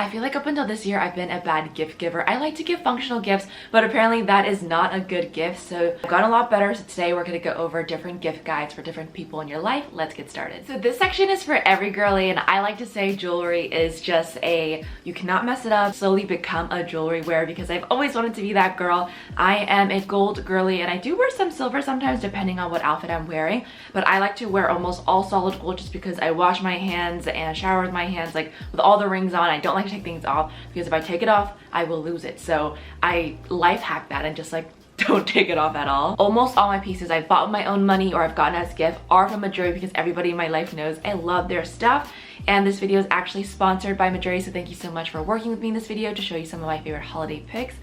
I feel like up until this year, I've been a bad gift giver. I like to give functional gifts, but apparently that is not a good gift. So I've gotten a lot better. So today we're gonna go over different gift guides for different people in your life. Let's get started. So this section is for every girly, and I like to say jewelry is just you cannot mess it up, slowly become a jewelry wearer, because I've always wanted to be that girl. I am a gold girly, and I do wear some silver sometimes depending on what outfit I'm wearing, but I like to wear almost all solid gold just because I wash my hands and shower with my hands like with all the rings on. I don't like to take things off because if I take it off, I will lose it. So I life hack that and just like don't take it off at all. Almost all my pieces I've bought with my own money or I've gotten as gift are from MEJURI because everybody in my life knows I love their stuff. And this video is actually sponsored by MEJURI, so thank you so much for working with me in this video to show you some of my favorite holiday picks.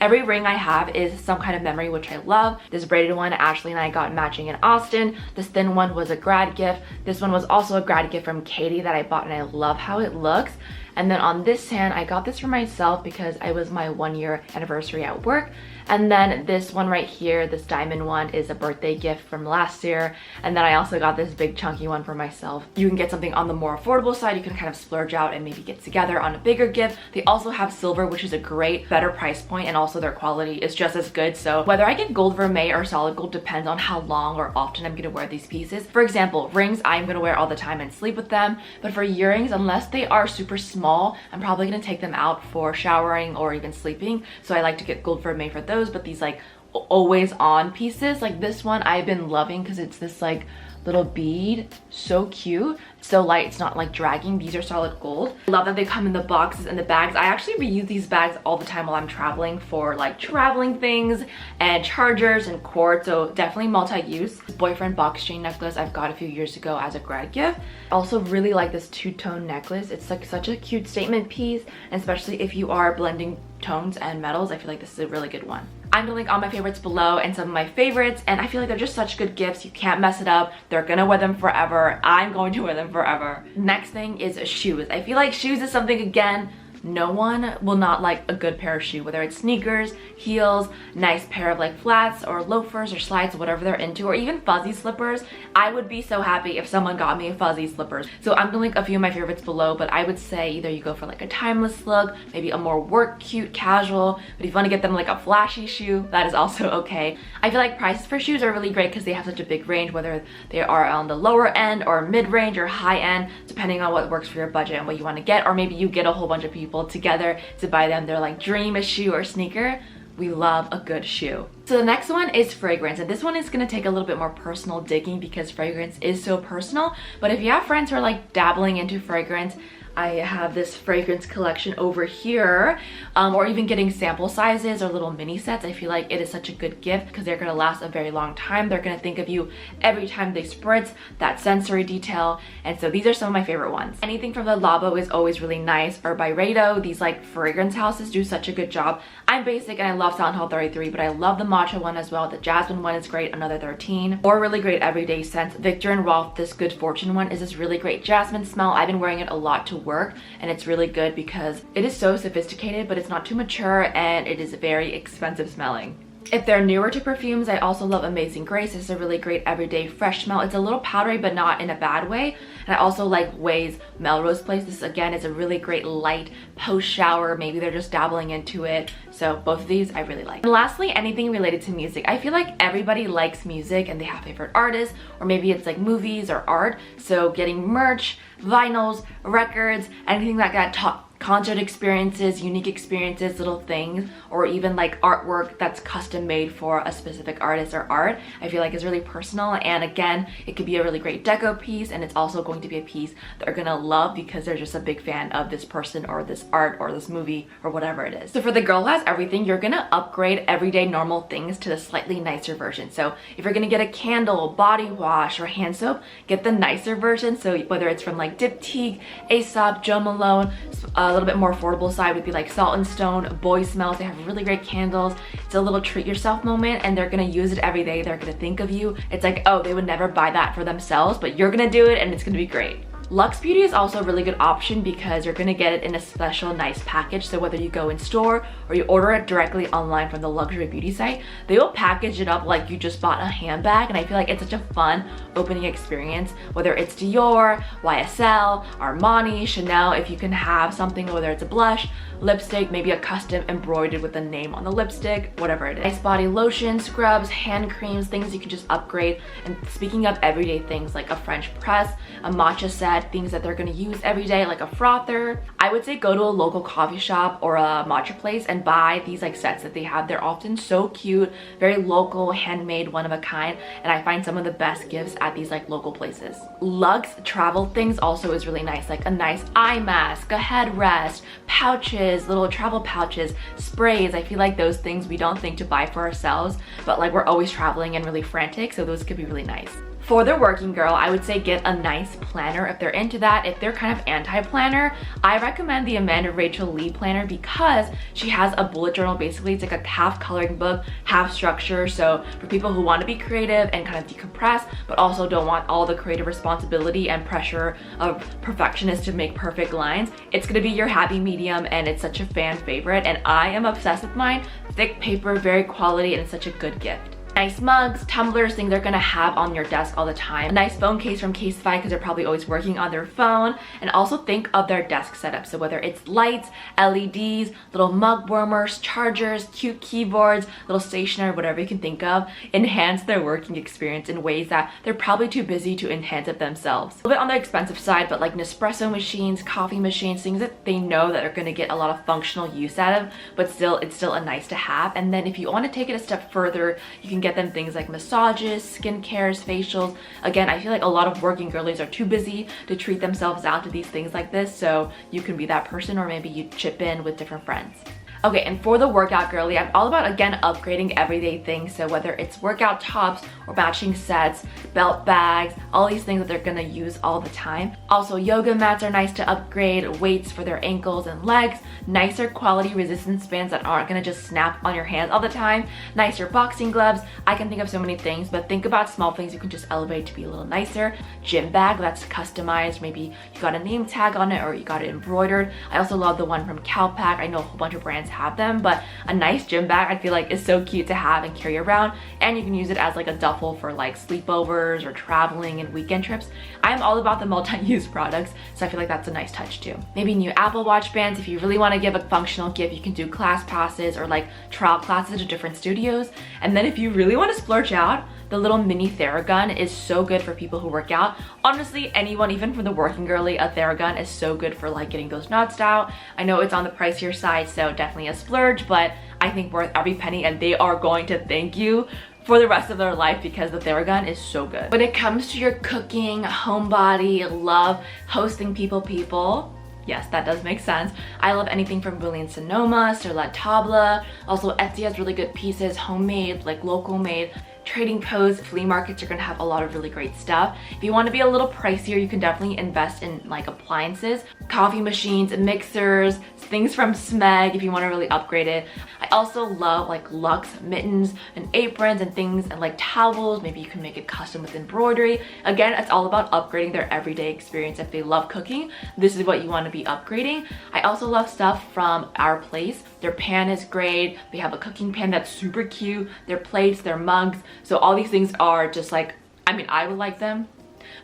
Every ring I have is some kind of memory, which I love. This braided one, Ashley and I got matching in Austin. This thin one was a grad gift. This one was also a grad gift from Katie that I bought, and I love how it looks. And then on this hand, I got this for myself because it was my 1-year anniversary at work. And then this one right here, this diamond one, is a birthday gift from last year. And then I also got this big chunky one for myself. You can get something on the more affordable side. You can kind of splurge out and maybe get together on a bigger gift. They also have silver, which is a great, better price point, and also their quality is just as good. So whether I get gold vermeil or solid gold depends on how long or often I'm gonna wear these pieces. For example, rings I'm gonna wear all the time and sleep with them. But for earrings, unless they are super small, I'm probably gonna take them out for showering or even sleeping. So I like to get gold vermeil for those, but these like always on pieces, like this one I've been loving because it's this like little bead, so cute, so light, it's not like dragging. These are solid gold. I love that they come in the boxes and the bags. I actually reuse these bags all the time while I'm traveling for like traveling things and chargers and cords, so definitely multi-use. Boyfriend box chain necklace I've got a few years ago as a grad gift. I also really like this two-tone necklace. It's like such a cute statement piece, and especially if you are blending tones and metals, I feel like this is a really good one. I'm gonna link all my favorites below and some of my favorites, and I feel like they're just such good gifts. You can't mess it up. They're gonna wear them forever. I'm going to wear them forever. Next thing is shoes. I feel like shoes is something, again, no one will not like a good pair of shoes, whether it's sneakers, heels, nice pair of like flats or loafers or slides, whatever they're into, or even fuzzy slippers. I would be so happy if someone got me fuzzy slippers. So I'm gonna link a few of my favorites below, but I would say either you go for like a timeless look, maybe a more work cute casual, but if you want to get them like a flashy shoe, that is also okay. I feel like prices for shoes are really great because they have such a big range, whether they are on the lower end or mid-range or high end, depending on what works for your budget and what you want to get, or maybe you get a whole bunch of people together to buy them their like dream shoe or sneaker. We love a good shoe. So the next one is fragrance, and this one is gonna take a little bit more personal digging because fragrance is so personal. But if you have friends who are like dabbling into fragrance, I have this fragrance collection over here, or even getting sample sizes or little mini sets. I feel like it is such a good gift because they're gonna last a very long time. They're gonna think of you every time they spritz, that sensory detail. And so these are some of my favorite ones. Anything from the Labo is always really nice, or Byredo. These like fragrance houses do such a good job. I'm basic and I love Silent Hill 33, but I love the matcha one as well. The jasmine one is great, another 13. Or really great everyday scents. Victor and Rolf, this Good Fortune one, is this really great jasmine smell. I've been wearing it a lot to work, and it's really good because it is so sophisticated, but it's not too mature, and it is very expensive smelling. If they're newer to perfumes, I also love Amazing Grace. It's a really great everyday fresh smell. It's a little powdery, but not in a bad way. And I also like Way's Melrose Place. This again is a really great light post shower. Maybe they're just dabbling into it. So both of these I really like. And lastly, anything related to music. I feel like everybody likes music and they have favorite artists, or maybe it's like movies or art. So getting merch, vinyls, records, anything like that, concert experiences, unique experiences, little things, or even like artwork that's custom made for a specific artist or art, I feel like is really personal. And again, it could be a really great deco piece, and it's also going to be a piece that they're gonna love because they're just a big fan of this person or this art or this movie or whatever it is. So for the girl who has everything, you're gonna upgrade everyday normal things to the slightly nicer version. So if you're gonna get a candle, body wash, or hand soap, get the nicer version. So whether it's from like Diptyque, Aesop, Jo Malone, a little bit more affordable side would be like Salt and Stone, Boy Smells. They have really great candles. It's a little treat yourself moment, and they're gonna use it every day. They're gonna think of you. It's like, oh, they would never buy that for themselves, but you're gonna do it and it's gonna be great. Luxe Beauty is also a really good option because you're gonna get it in a special nice package. So whether you go in store or you order it directly online from the luxury beauty site, they will package it up like you just bought a handbag, and I feel like it's such a fun opening experience. Whether it's Dior, YSL, Armani, Chanel, if you can have something, whether it's a blush, lipstick, maybe a custom embroidered with a name on the lipstick, whatever it is. Nice body lotion, scrubs, hand creams, things you can just upgrade. And speaking of everyday things like a French press, a matcha set, things that they're gonna use every day like a frother, I would say go to a local coffee shop or a matcha place and buy these like sets that they have. They're often so cute, very local, handmade, one of a kind, and I find some of the best gifts at these like local places. Luxe travel things also is really nice, like a nice eye mask, a headrest, pouches, little travel pouches, sprays. I feel like those things we don't think to buy for ourselves, but like we're always traveling and really frantic, so those could be really nice. For the working girl, I would say get a nice planner if they're into that. If they're kind of anti-planner, I recommend the Amanda Rachel Lee planner because she has a bullet journal. Basically, it's like a half coloring book, half structure. So for people who want to be creative and kind of decompress, but also don't want all the creative responsibility and pressure of perfectionists to make perfect lines, it's gonna be your happy medium, and it's such a fan favorite. And I am obsessed with mine. Thick paper, very quality, and it's such a good gift. Nice mugs, tumblers, things they're gonna have on your desk all the time. A nice phone case from Casetify because they're probably always working on their phone. And also think of their desk setup. So whether it's lights, LEDs, little mug warmers, chargers, cute keyboards, little stationery, whatever you can think of, enhance their working experience in ways that they're probably too busy to enhance it themselves. A little bit on the expensive side, but like Nespresso machines, coffee machines, things that they know that are gonna get a lot of functional use out of, but still, it's still a nice to have. And then if you wanna take it a step further, you can get them things like massages, skincares, facials. Again, I feel like a lot of working girlies are too busy to treat themselves out to these things like this, so you can be that person, or maybe you chip in with different friends. Okay, and for the workout girly, I'm all about, again, upgrading everyday things. So whether it's workout tops or matching sets, belt bags, all these things that they're gonna use all the time. Also, yoga mats are nice to upgrade, weights for their ankles and legs, nicer quality resistance bands that aren't gonna just snap on your hands all the time, nicer boxing gloves. I can think of so many things, but think about small things you can just elevate to be a little nicer. Gym bag that's customized, maybe you got a name tag on it or you got it embroidered. I also love the one from Calpac. I know a whole bunch of brands have them, but a nice gym bag I feel like is so cute to have and carry around, and you can use it as like a duffel for like sleepovers or traveling and weekend trips. I'm all about the multi-use products, so I feel like that's a nice touch too. Maybe new Apple Watch bands. If you really want to give a functional gift, you can do class passes or like trial classes to different studios. And then if you really want to splurge out, the little mini Theragun is so good for people who work out. Honestly, anyone, even for the working girly, a Theragun is so good for like getting those nuts out. I know it's on the pricier side, so definitely a splurge, but I think worth every penny, and they are going to thank you for the rest of their life because the Theragun is so good. When it comes to your cooking, homebody, love, hosting people, yes, that does make sense. I love anything from Brilliant Sonoma, Sur La Table. Also, Etsy has really good pieces, homemade, like local made. Trading posts, flea markets are gonna have a lot of really great stuff. If you want to be a little pricier, you can definitely invest in like appliances, coffee machines, mixers, things from Smeg if you want to really upgrade it. I also love like Luxe mittens and aprons and things, and like towels. Maybe you can make it custom with embroidery. Again, it's all about upgrading their everyday experience. If they love cooking, this is what you want to be upgrading. I also love stuff from Our Place. Their pan is great. They have a cooking pan that's super cute. Their plates, their mugs. So all these things are just like, I mean, I would like them.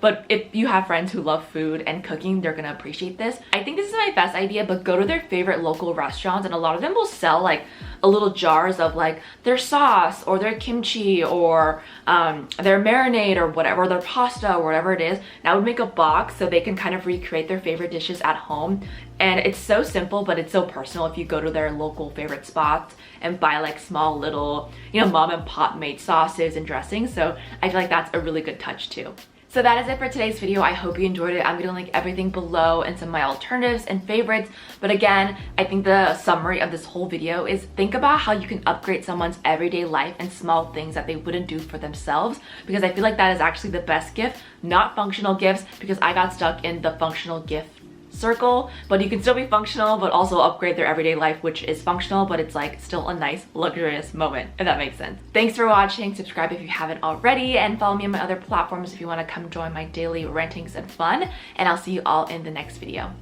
But if you have friends who love food and cooking, they're gonna appreciate this. I think this is my best idea, but go to their favorite local restaurants, and a lot of them will sell like a little jars of like their sauce or their kimchi or their marinade or whatever, their pasta or whatever it is. And I would make a box so they can kind of recreate their favorite dishes at home. And it's so simple, but it's so personal if you go to their local favorite spots and buy like small little, you know, mom and pop made sauces and dressings. So I feel like that's a really good touch too. So that is it for today's video. I hope you enjoyed it. I'm gonna link everything below and some of my alternatives and favorites. But again, I think the summary of this whole video is think about how you can upgrade someone's everyday life and small things that they wouldn't do for themselves, because I feel like that is actually the best gift, not functional gifts, because I got stuck in the functional gift circle, but you can still be functional but also upgrade their everyday life, which is functional but it's like still a nice luxurious moment, if that makes sense. Thanks for watching. Subscribe if you haven't already, and follow me on my other platforms if you want to come join my daily rantings and fun, and I'll see you all in the next video.